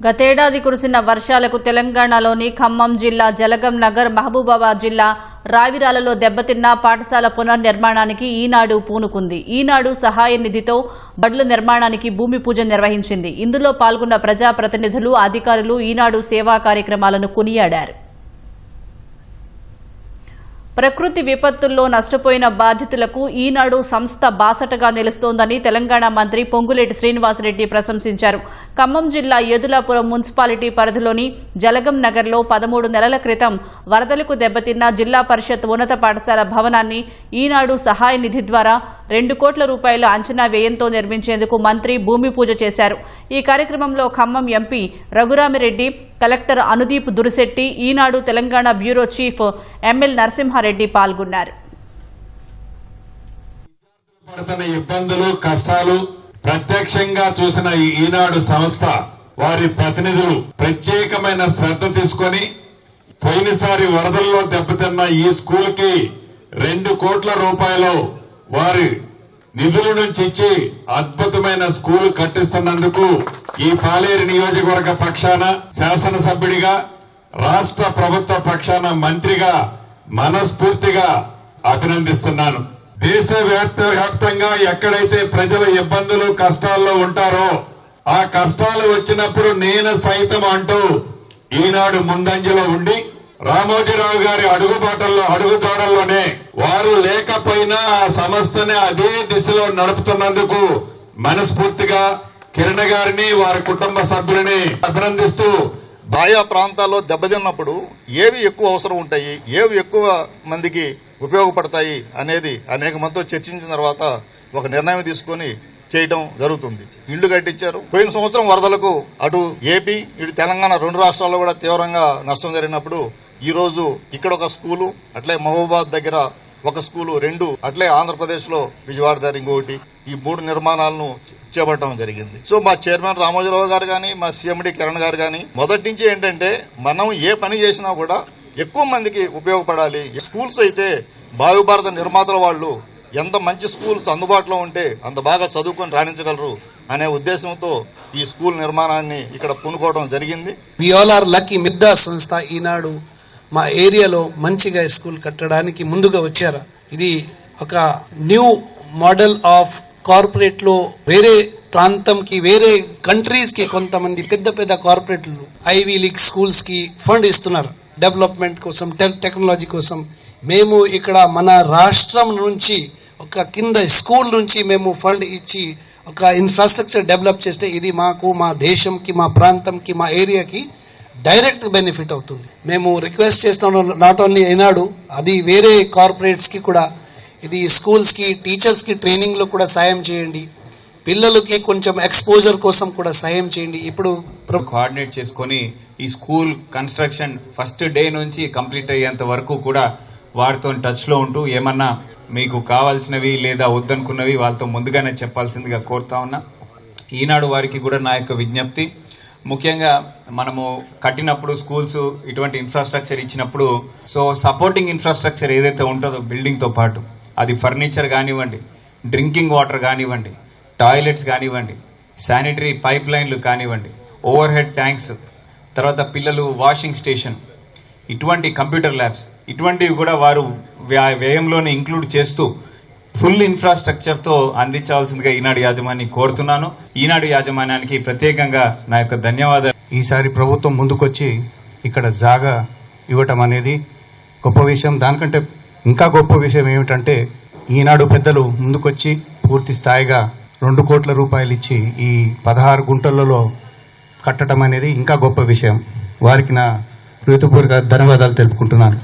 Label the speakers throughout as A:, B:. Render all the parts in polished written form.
A: గతేడాది కురిసిన వర్షాలకు తెలంగాణలోని ఖమ్మం జిల్లా జలగం నగర్, మహబూబాబాద్ జిల్లా రావిరాలలో దెబ్బతిన్న పాఠశాల పునర్నిర్మాణానికి ఈనాడు పూనుకుంది. ఈనాడు సహాయ నిధితో బడుల నిర్మాణానికి భూమి పూజ నిర్వహించింది. ఇందులో పాల్గొన్న ప్రజాప్రతినిధులు, అధికారులు ఈనాడు సేవా కార్యక్రమాలను కొనియాడారు. ప్రకృతి విపత్తుల్లో నష్టపోయిన బాధితులకు ఈనాడు సంస్థ బాసటగా నిలుస్తోందని తెలంగాణ మంత్రి పొంగులేటి శ్రీనివాసరెడ్డి ప్రశంసించారు. ఖమ్మం జిల్లా యదులాపురం మున్సిపాలిటీ పరిధిలోని జలగం నగర్లో 13 నెలల క్రితం వరదలకు దెబ్బతిన్న జిల్లా పరిషత్ ఉన్నత పాఠశాల భవనాన్ని ఈనాడు సహాయ నిధి ద్వారా 2 కోట్ల రూపాయల అంచనా వ్యయంతో నిర్మించేందుకు మంత్రి భూమి పూజ చేశారు. ఈ కార్యక్రమంలో Khammam MP Raghuramireddy, collector Anudeep Durishetty, Eenadu Telangana bureau chief ML Narasimhareddy పాల్గొన్నారు.
B: ఇబ్బందులు, కష్టాలు ప్రత్యక్షంగా చూసిన ఈనాడు సంస్థ వారి ప్రతినిధులు ప్రత్యేకమైన శ్రద్ధ తీసుకొని పోయినసారి వరదల్లో దెబ్బతిన్న ఈ స్కూల్ కి 2 కోట్ల రూపాయలు వారి నిధుల నుంచి ఇచ్చి అద్భుతమైన స్కూల్ కట్టిస్తున్నందుకు ఈ పాలేరు నియోజకవర్గ పక్షాన శాసనసభ్యుడిగా, రాష్ట్ర ప్రభుత్వ పక్షాన మంత్రిగా మనస్ఫూర్తిగా అభినందిస్తున్నాను. దేశవ్యాప్తంగా ఎక్కడైతే ప్రజలు ఇబ్బందులు, కష్టాల్లో ఉంటారో ఆ కష్టాలు వచ్చినప్పుడు నేను సైతం అంటూ ఈనాడు ముందంజలో ఉండి రామోజీరావు గారి అడుగుజాడల్లోనే వారు లేకపోయినా ఆ సంస్థని అదే దిశలో నడుపుతున్నందుకు మనస్ఫూర్తిగా కిరణ్ గారిని, వారి కుటుంబ సభ్యులని అభినందిస్తూ,
C: ఆయా ప్రాంతాల్లో దెబ్బతిన్నప్పుడు ఏవి ఎక్కువ అవసరం ఉంటాయి, ఏవి ఎక్కువ మందికి ఉపయోగపడతాయి అనేది అనేక మందితో చర్చించిన తర్వాత ఒక నిర్ణయం తీసుకొని చేయడం జరుగుతుంది. ఇళ్లు కట్టించారు. పోయిన సంవత్సరం వరదలకు అటు ఏపీ, ఇటు తెలంగాణ 2 రాష్ట్రాల్లో కూడా తీవ్రంగా నష్టం జరిగినప్పుడు ఈరోజు ఇక్కడ ఒక స్కూలు, అట్లే మహబూబాబాద్ దగ్గర ఒక స్కూలు, 2 అట్లే ఆంధ్రప్రదేశ్లో విజయవాడ దగ్గర ఇంకొకటి, ఈ 3 నిర్మాణాలను చేపట్టడం జరిగింది. సో మా చైర్మన్ రామోజీరావు గారు కానీ, మా సీఎండి కిరణ్ గారు కానీ మొదటి నుంచి ఏంటంటే మనం ఏ పని చేసినా కూడా ఎక్కువ మందికి ఉపయోగపడాలి. స్కూల్స్ అయితే భారత నిర్మాతల వాళ్ళు ఎంత మంచి స్కూల్స్ అందుబాటులో ఉంటే అంత బాగా చదువుకొని రాణించగలరు అనే ఉద్దేశంతో ఈ స్కూల్ నిర్మాణాన్ని ఇక్కడ పూనుకోవడం జరిగింది.
D: We all are lucky. మిద్దా సంస్థ ఈనాడు మా ఏరియాలో మంచిగా స్కూల్ కట్టడానికి ముందుగా వచ్చారు. ఇది ఒక న్యూ మోడల్ ఆఫ్ కార్పొరేట్లో వేరే ప్రాంతంకి, వేరే కంట్రీస్కి కొంతమంది పెద్ద పెద్ద కార్పొరేట్లు ఐవీ లీగ్ స్కూల్స్కి ఫండ్ ఇస్తున్నారు డెవలప్మెంట్ కోసం, టెక్నాలజీ కోసం. మేము ఇక్కడ మన రాష్ట్రం నుంచి ఒక కింద స్కూల్ నుంచి మేము ఫండ్ ఇచ్చి ఒక ఇన్ఫ్రాస్ట్రక్చర్ డెవలప్ చేస్తే ఇది మాకు, మా దేశంకి, మా ప్రాంతంకి, మా ఏరియాకి డైరెక్ట్ బెనిఫిట్ అవుతుంది. మేము రిక్వెస్ట్ చేస్తున్నాం, నాట్ ఓన్లీ ఈనాడు, అది వేరే కార్పొరేట్స్కి కూడా ఇది స్కూల్స్కి, టీచర్స్కి ట్రైనింగ్లో కూడా సాయం చేయండి, పిల్లలకి కొంచెం ఎక్స్పోజర్ కోసం కూడా సాయం చేయండి. ఇప్పుడు
E: కోఆర్డినేట్ చేసుకొని ఈ స్కూల్ కన్స్ట్రక్షన్ ఫస్ట్ డే నుంచి కంప్లీట్ అయ్యేంత వరకు కూడా వారితో టచ్లో ఉంటూ ఏమన్నా మీకు కావాల్సినవి లేదా వద్దనుకున్నవి వాళ్ళతో ముందుగానే చెప్పాల్సిందిగా కోరుతా ఉన్నా. ఈనాడు వారికి కూడా నా యొక్క విజ్ఞప్తి, ముఖ్యంగా మనము కట్టినప్పుడు స్కూల్స్ ఇటువంటి ఇన్ఫ్రాస్ట్రక్చర్ ఇచ్చినప్పుడు సో సపోర్టింగ్ ఇన్ఫ్రాస్ట్రక్చర్ ఏదైతే ఉంటుందో బిల్డింగ్తో పాటు అది ఫర్నిచర్ కానివ్వండి, డ్రింకింగ్ వాటర్ కానివ్వండి, టాయిలెట్స్ కానివ్వండి, శానిటరీ పైప్ లైన్లు కానివ్వండి, ఓవర్ హెడ్ ట్యాంక్స్, తర్వాత పిల్లలు వాషింగ్ స్టేషన్, ఇటువంటి కంప్యూటర్ ల్యాబ్స్, ఇటువంటివి కూడా వారు వ్యయంలోనే ఇంక్లూడ్ చేస్తూ ఫుల్ ఇన్ఫ్రాస్ట్రక్చర్తో అందించాల్సిందిగా ఈనాడు యాజమాన్యాన్ని కోరుతున్నాను. ఈనాడు యాజమాన్యానికి ప్రత్యేకంగా నా యొక్క ధన్యవాదాలు.
F: ఈసారి ప్రభుత్వం ముందుకొచ్చి ఇక్కడ జాగా ఇవ్వటం అనేది గొప్ప విషయం. దానికంటే ఇంకా గొప్ప విషయం ఏమిటంటే ఈనాడు పెద్దలు ముందుకొచ్చి పూర్తి స్థాయిగా 2 కోట్ల రూపాయలు ఇచ్చి ఈ 16 గుంటలలో కట్టడం అనేది ఇంకా గొప్ప విషయం. వారికి నా హృదయపూర్వక ధన్యవాదాలు తెలుపుకుంటున్నాను.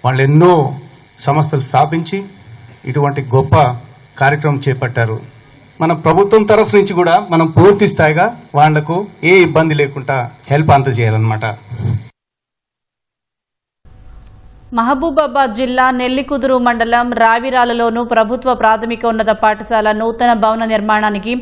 F: వాళ్ళు ఎన్నో సంస్థలు స్థాపించి ఇటువంటి గొప్ప కార్యక్రమం చేపట్టారు. మన ప్రభుత్వం తరఫు నుంచి కూడా మనం పూర్తి స్థాయిగా వాళ్లకు ఏ ఇబ్బంది లేకుండా హెల్ప్ అందజేయాలన్నమాట.
A: మహబూబాబాద్ జిల్లా నెల్లికుదురు మండలం రావిరాలలోను ప్రభుత్వ ప్రాథమిక ఉన్నత పాఠశాల నూతన భవన నిర్మాణానికి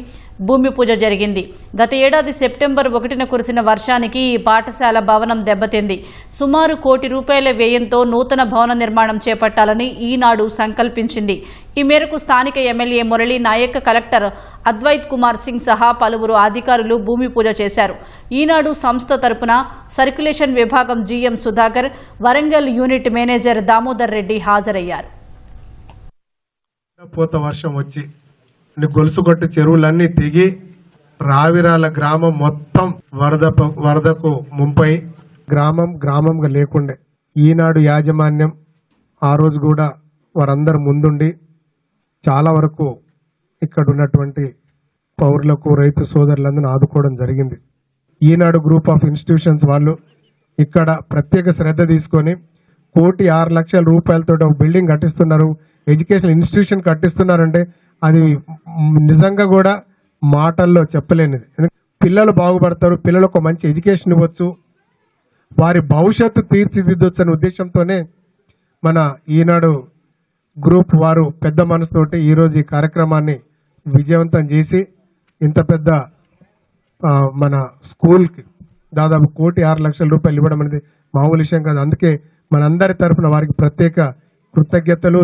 A: భూమి పూజ జరిగింది. గత ఏడాది సెప్టెంబర్ 1న కురిసిన వర్షానికి ఈ పాఠశాల భవనం దెబ్బతింది. సుమారు ₹1 కోటి వ్యయంతో నూతన భవన నిర్మాణం చేపట్టాలని ఈనాడు సంకల్పించింది. ఈ మేరకు స్థానిక ఎమ్మెల్యే మురళీ నాయక్, కలెక్టర్ అద్వైత్ కుమార్ సింగ్ సహా పలువురు అధికారులు భూమి పూజ చేశారు. ఈనాడు సంస్థ తరపున సర్క్యులేషన్ విభాగం GM Sudhakar, Warangal unit manager Damodar Reddy హాజరయ్యారు.
G: పోత వర్షం వచ్చి గొలుసుగొట్టు చెరువులన్నీ తెగి రావిరాల గ్రామం మొత్తం వరదకు ముంపై గ్రామంగా లేకుండే ఈనాడు యాజమాన్యం ఆ రోజు కూడా వారందరు ముందుండి చాలా వరకు ఇక్కడ ఉన్నటువంటి పౌరులకు రైతు సోదరులందరినీ ఆదుకోవడం జరిగింది. ఈనాడు గ్రూప్ ఆఫ్ ఇన్స్టిట్యూషన్స్ వాళ్ళు ఇక్కడ ప్రత్యేక శ్రద్ధ తీసుకొని ₹1,06,00,000 ఒక బిల్డింగ్ కట్టిస్తున్నారు, ఎడ్యుకేషనల్ ఇన్స్టిట్యూషన్ కట్టిస్తున్నారంటే అది నిజంగా కూడా మాటల్లో చెప్పలేనిది. పిల్లలు బాగుపడతారు, పిల్లలకు ఒక మంచి ఎడ్యుకేషన్ ఇవ్వచ్చు, వారి భవిష్యత్తు తీర్చిదిద్దొచ్చు అనే ఉద్దేశంతోనే మన ఈనాడు గ్రూప్ వారు పెద్ద మనసుతోటి ఈరోజు ఈ కార్యక్రమాన్ని విజయవంతం చేసి ఇంత పెద్ద మన స్కూల్కి దాదాపు ₹1,06,00,000 ఇవ్వడం అనేది మామూలు విషయం కాదు. అందుకే మనందరి తరఫున వారికి ప్రత్యేక కృతజ్ఞతలు.